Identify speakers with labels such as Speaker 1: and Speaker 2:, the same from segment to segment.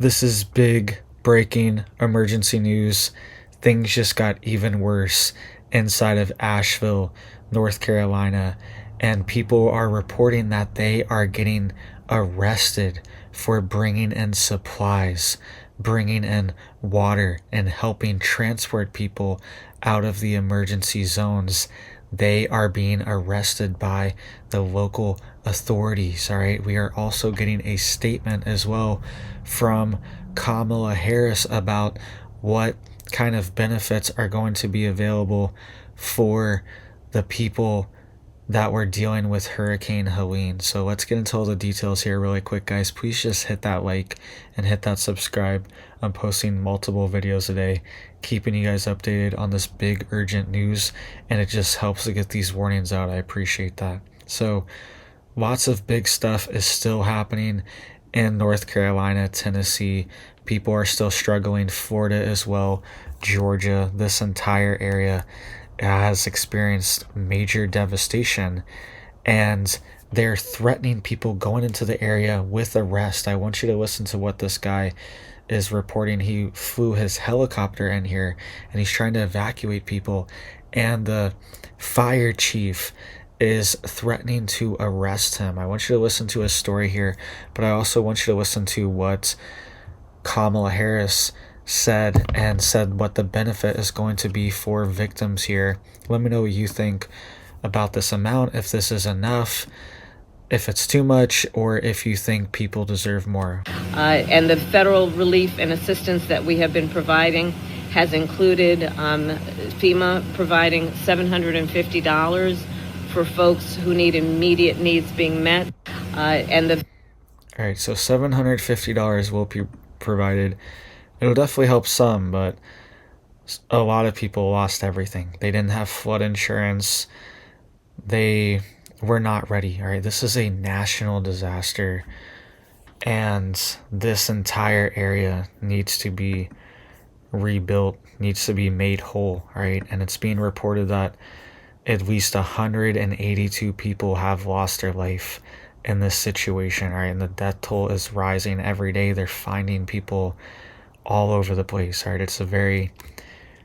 Speaker 1: This is big breaking emergency news. Things just got even worse inside of Asheville, North Carolina, and people are reporting that they are getting arrested for bringing in supplies, bringing in water, and helping transport people out of the emergency zones. They are being arrested by the local authorities. All right. We are also getting a statement as well from Kamala Harris about what kind of benefits are going to be available for the people that we're dealing with Hurricane Helene. So let's get into all the details here really quick, guys. Please just hit that like and hit that subscribe. I'm posting multiple videos a day, keeping you guys updated on this big urgent news, and it just helps to get these warnings out. I appreciate that. So lots of big stuff is still happening in North Carolina, Tennessee. People are still struggling. Florida as well, Georgia, this entire area has experienced major devastation, and they're threatening people going into the area with arrest. I want you to listen to what this guy is reporting. He flew his helicopter in here and he's trying to evacuate people, and the fire chief is threatening to arrest him. I want you to listen to his story here, but I also want you to listen to what Kamala Harris said what the benefit is going to be for victims here. Let me know what you think about this amount, if this is enough, if it's too much, or if you think people deserve more.
Speaker 2: And the federal relief and assistance that we have been providing has included FEMA providing $750 for folks who need immediate needs being met. All
Speaker 1: right, so $750 will be provided. It'll definitely help some, but a lot of people lost everything. They didn't have flood insurance. They were not ready. All right, this is a national disaster, and this entire area needs to be rebuilt, needs to be made whole. All right, and it's being reported that at least 182 people have lost their life in this situation. All right, and the death toll is rising every day. They're finding people all over the place. All right, it's a very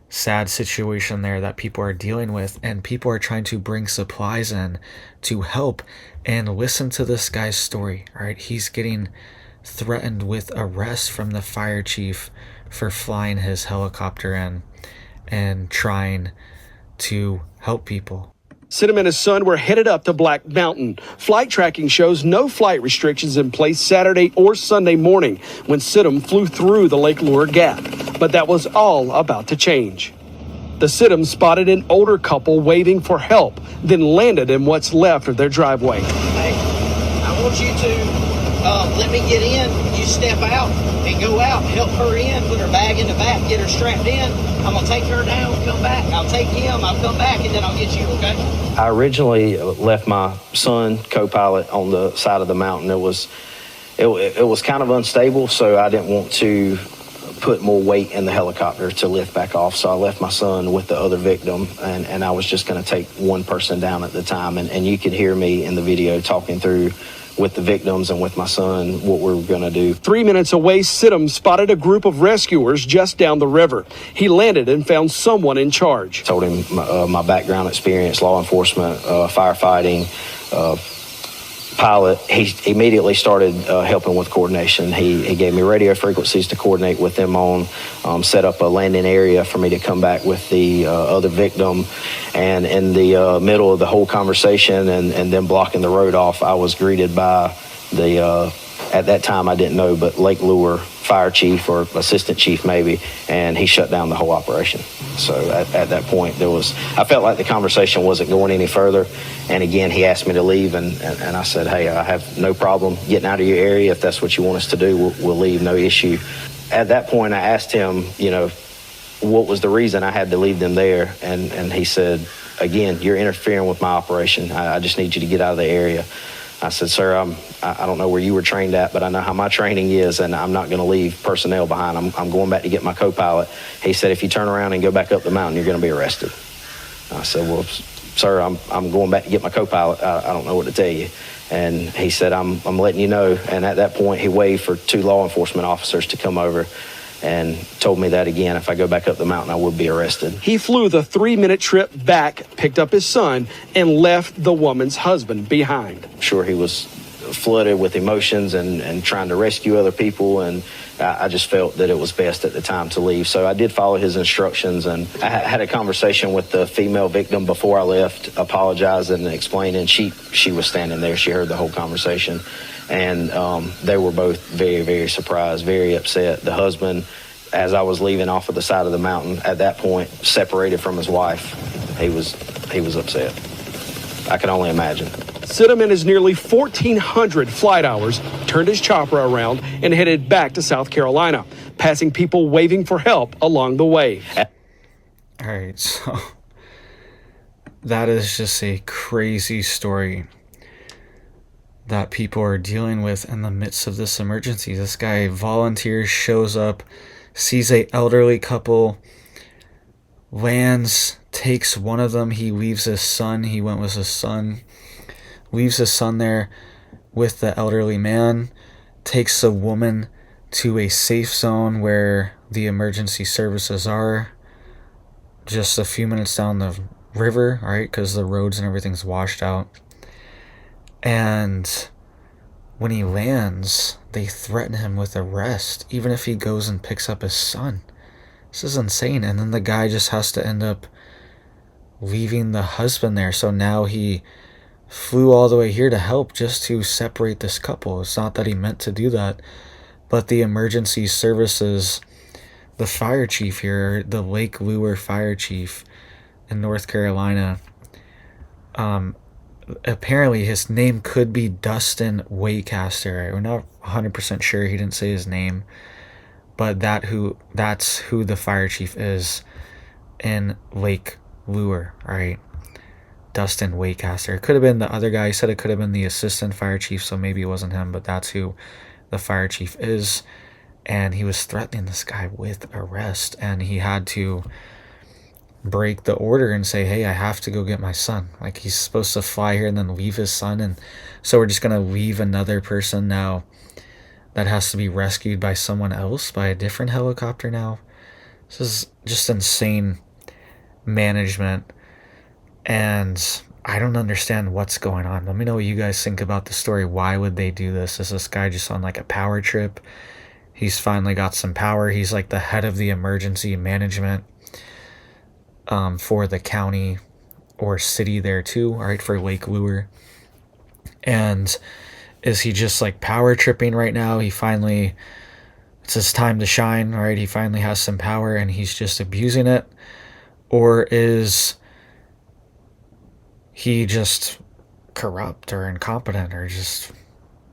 Speaker 1: sad situation there that people are dealing with, and people are trying to bring supplies in to help. And listen to this guy's story. All right, he's getting threatened with arrest from the fire chief for flying his helicopter in and trying to help people.
Speaker 3: Sidham and his son were headed up to Black Mountain. Flight tracking shows no flight restrictions in place Saturday or Sunday morning when Sidham flew through the Lake Lure Gap. But that was all about to change. The Sidham spotted an older couple waving for help, then landed in what's left of their driveway.
Speaker 4: Hey, I want you to let me get in. You step out and go out, help her in, put her bag in the back, get her strapped in. I'm going to take her down, come back. I'll take him, I'll come back, and then I'll get you, okay?
Speaker 5: I originally left my son, co-pilot, on the side of the mountain. It was kind of unstable, so I didn't want to put more weight in the helicopter to lift back off. So I left my son with the other victim, and I was just going to take one person down at the time. And you could hear me in the video talking through with the victims and with my son what we're going to do.
Speaker 3: 3 minutes away, Sidham spotted a group of rescuers just down the river. He landed and found someone in charge.
Speaker 5: Told him my background experience, law enforcement, firefighting, pilot. He immediately started helping with coordination. He gave me radio frequencies to coordinate with them on, set up a landing area for me to come back with the other victim. And in the middle of the whole conversation and then blocking the road off, I was greeted by the, at that time I didn't know, but Lake Lure fire chief or assistant chief maybe, and he shut down the whole operation. So at that point I felt like the conversation wasn't going any further. And again, he asked me to leave, and I said, hey, I have no problem getting out of your area. If that's what you want us to do, we'll leave, no issue. At that point, I asked him, what was the reason I had to leave them there? And he said, again, you're interfering with my operation. I just need you to get out of the area. I said, sir, I don't know where you were trained at, but I know how my training is, and I'm not going to leave personnel behind. I'm going back to get my co-pilot. He said, if you turn around and go back up the mountain, you're going to be arrested. I said, well, sir, I'm going back to get my co-pilot. I don't know what to tell you. And he said, I'm letting you know. And at that point, he waved for 2 law enforcement officers to come over and told me that again, if I go back up the mountain, I would be arrested.
Speaker 3: He flew the 3-minute trip back, picked up his son, and left the woman's husband behind.
Speaker 5: Sure, he was flooded with emotions and trying to rescue other people, and I just felt that it was best at the time to leave. So I did follow his instructions, and I had a conversation with the female victim before I left, apologized and explained, and she was standing there. She heard the whole conversation, and they were both very, very surprised, very upset. The husband, as I was leaving off of the side of the mountain, at that point, separated from his wife. He was upset. I can only imagine.
Speaker 3: Sidham and his nearly 1,400 flight hours turned his chopper around and headed back to South Carolina, passing people waving for help along the way.
Speaker 1: All right, so that is just a crazy story that people are dealing with in the midst of this emergency. This guy volunteers, shows up, sees a elderly couple, lands, takes one of them. He leaves his son. He went with his son. Leaves his son there with the elderly man. Takes the woman to a safe zone where the emergency services are. Just a few minutes down the river, right? Because the roads and everything's washed out. And when he lands, they threaten him with arrest, even if he goes and picks up his son. This is insane. And then the guy just has to end up leaving the husband there. So now he flew all the way here to help just to separate this couple. It's not that he meant to do that, but the emergency services, the fire chief here, the Lake Lure fire chief in North Carolina, apparently his name could be Dustin Waycaster. We're not 100% sure. He didn't say his name, but that's who the fire chief is in Lake Lure, right? Dustin Waycaster. It could have been the other guy. He said it could have been the assistant fire chief, so maybe it wasn't him, but that's who the fire chief is. And he was threatening this guy with arrest, and he had to break the order and say, hey, I have to go get my son. Like, he's supposed to fly here and then leave his son, and so we're just going to leave another person now that has to be rescued by someone else, by a different helicopter now. This is just insane management, and I don't understand what's going on. Let me know what you guys think about the story. Why would they do this? Is this guy just on like a power trip? He's finally got some power. He's like the head of the emergency management for the county or city there too, right, for Lake Lure. And is he just like power tripping right now? It's his time to shine, right? He finally has some power and he's just abusing it. Or is he just corrupt or incompetent or just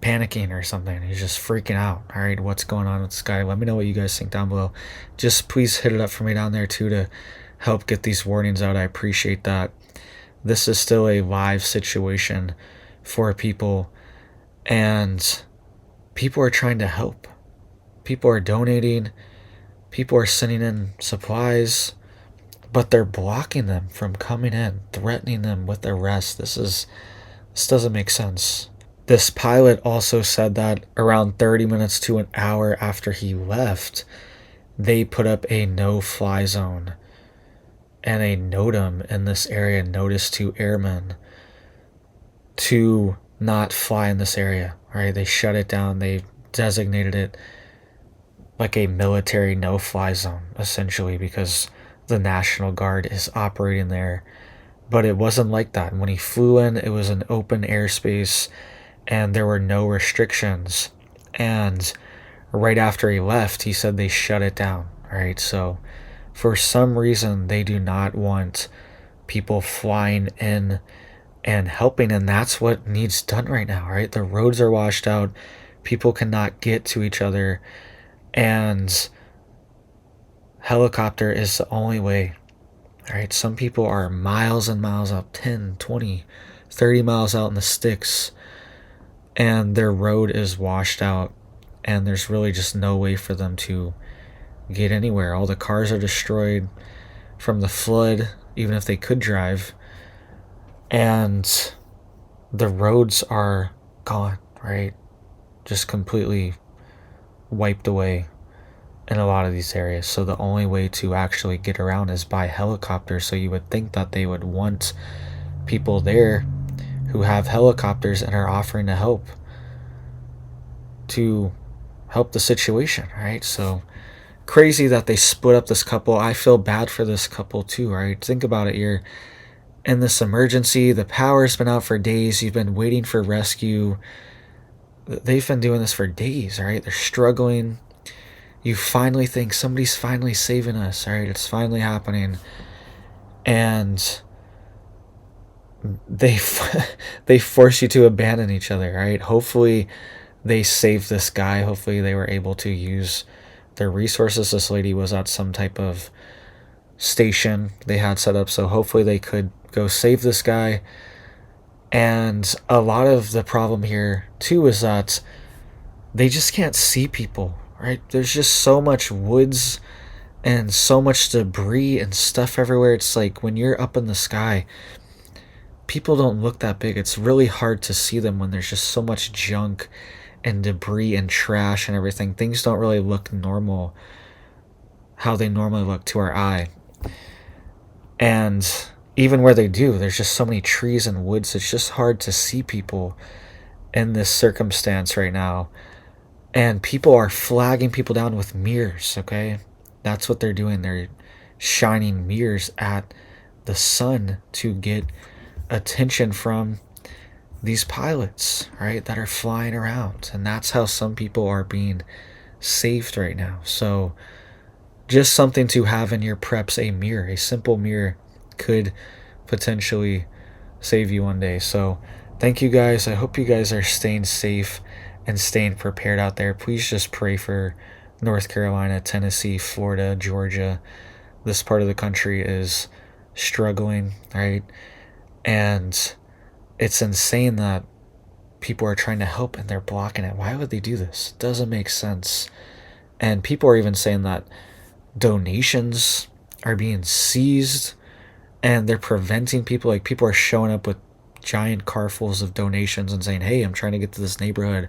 Speaker 1: panicking or something? He's just freaking out. All right, what's going on with this guy? Let me know what you guys think down below. Just please hit it up for me down there too to help get these warnings out. I appreciate that. This is still a live situation for people, and people are trying to help. People are donating. People are sending in supplies, but they're blocking them from coming in, threatening them with arrest. This doesn't make sense. This pilot also said that around 30 minutes to an hour after he left, they put up a no-fly zone and a NOTAM in this area, notice to airmen to not fly in this area. All right, they shut it down. They designated it like a military no-fly zone, essentially, because the National Guard is operating there. But it wasn't like that. When he flew in, it was an open airspace and there were no restrictions. And right after he left, he said they shut it down. All right, so for some reason, they do not want people flying in and helping, and that's what needs done right now, right? The roads are washed out. People cannot get to each other, and helicopter is the only way. All right, some people are miles and miles out, 10, 20, 30 miles out in the sticks, and their road is washed out, and there's really just no way for them to get anywhere. All the cars are destroyed from the flood, even if they could drive, and the roads are gone, right? Just completely wiped away in a lot of these areas. So the only way to actually get around is by helicopter. So you would think that they would want people there who have helicopters and are offering to help the situation, right? So crazy that they split up this couple. I feel bad for this couple too, right? Think about it. You're in this emergency, the power's been out for days, you've been waiting for rescue. They've been doing this for days, right? They're struggling. You finally think somebody's finally saving us, right? It's finally happening. And they they force you to abandon each other, right? Hopefully they saved this guy. Hopefully they were able to use their resources. This lady was at some type of station they had set up, so hopefully they could go save this guy. And a lot of the problem here too is that they just can't see people, right? There's just so much woods and so much debris and stuff everywhere. It's like when you're up in the sky, people don't look that big. It's really hard to see them when there's just so much junk and debris and trash and everything. Things don't really look normal how they normally look to our eye. And even where they do, there's just so many trees and woods. It's just hard to see people in this circumstance right now. And people are flagging people down with mirrors, okay? That's what they're doing. They're shining mirrors at the sun to get attention from these pilots, right, that are flying around. And that's how some people are being saved right now. So just something to have in your preps, a mirror, a simple mirror could potentially save you one day. So thank you guys. I hope you guys are staying safe and staying prepared out there. Please just pray for North Carolina, Tennessee, Florida, Georgia. This part of the country is struggling, right? And it's insane that people are trying to help and they're blocking it. Why would they do this? It doesn't make sense. And people are even saying that donations are being seized and they're preventing people. Like, people are showing up with giant carfuls of donations and saying, hey, I'm trying to get to this neighborhood.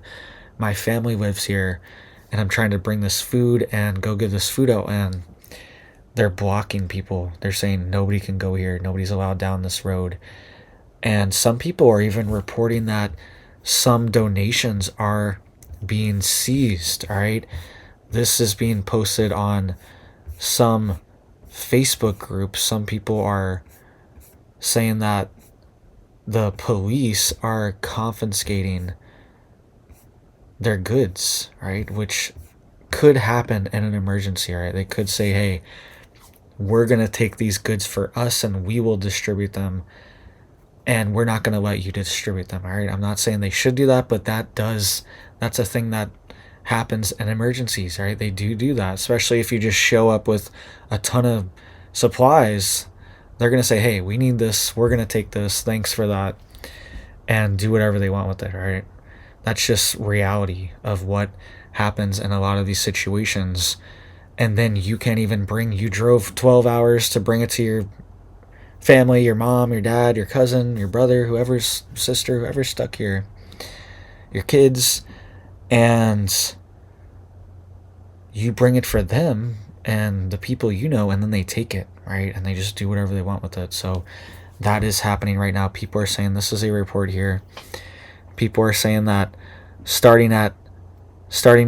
Speaker 1: My family lives here and I'm trying to bring this food and go give this food out. And they're blocking people. They're saying nobody can go here. Nobody's allowed down this road. And some people are even reporting that some donations are being seized, all right? This is being posted on some Facebook groups. Some people are saying that the police are confiscating their goods, right? Which could happen in an emergency, right? They could say, hey, we're going to take these goods for us and we will distribute them. And we're not going to let you distribute them, all right? I'm not saying they should do that, but that's a thing that happens in emergencies, right? They do that, especially if you just show up with a ton of supplies. They're going to say, hey, we need this. We're going to take this. Thanks for that. And do whatever they want with it, right? That's just reality of what happens in a lot of these situations. And then you drove 12 hours to bring it to your family, your mom, your dad, your cousin, your brother, whoever's sister, whoever's stuck here, your kids, and you bring it for them and the people you know, and then they take it, right? And they just do whatever they want with it. So that is happening right now. People are saying, this is a report here. People are saying that starting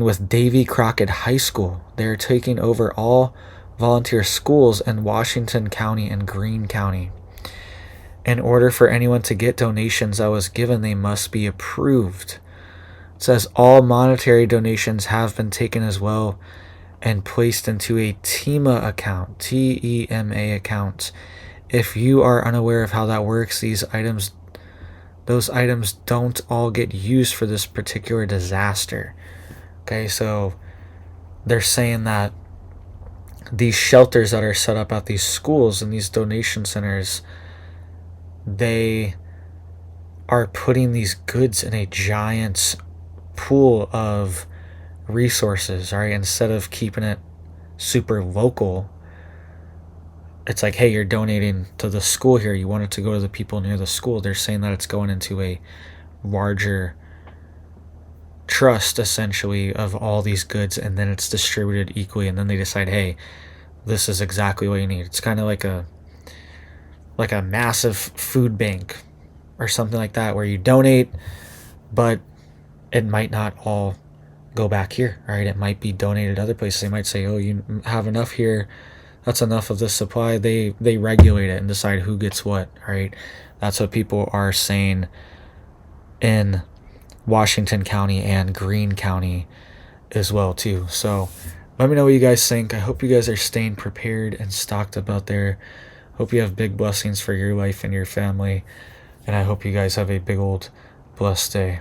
Speaker 1: with Davy Crockett High School, they're taking over all volunteer schools in Washington County and Greene County. In order for anyone to get donations that was given, they must be approved. It says all monetary donations have been taken as well and placed into a TEMA account, TEMA account. If you are unaware of how that works, those items don't all get used for this particular disaster. Okay, so they're saying that these shelters that are set up at these schools and these donation centers, they are putting these goods in a giant pool of resources, right? Instead of keeping it super local, it's like, hey, you're donating to the school here. You want it to go to the people near the school. They're saying that it's going into a larger trust essentially of all these goods, and then it's distributed equally, and then they decide, hey, this is exactly what you need. It's kind of like a massive food bank or something like that, where you donate, but it might not all go back here, right? It might be donated other places. They might say, oh, you have enough here, that's enough of this supply. They regulate it and decide who gets what, right? That's what people are saying in Washington County and Greene County as well too. So let me know what you guys think. I hope you guys are staying prepared and stocked up out there. Hope you have big blessings for your life and your family, and I hope you guys have a big old blessed day.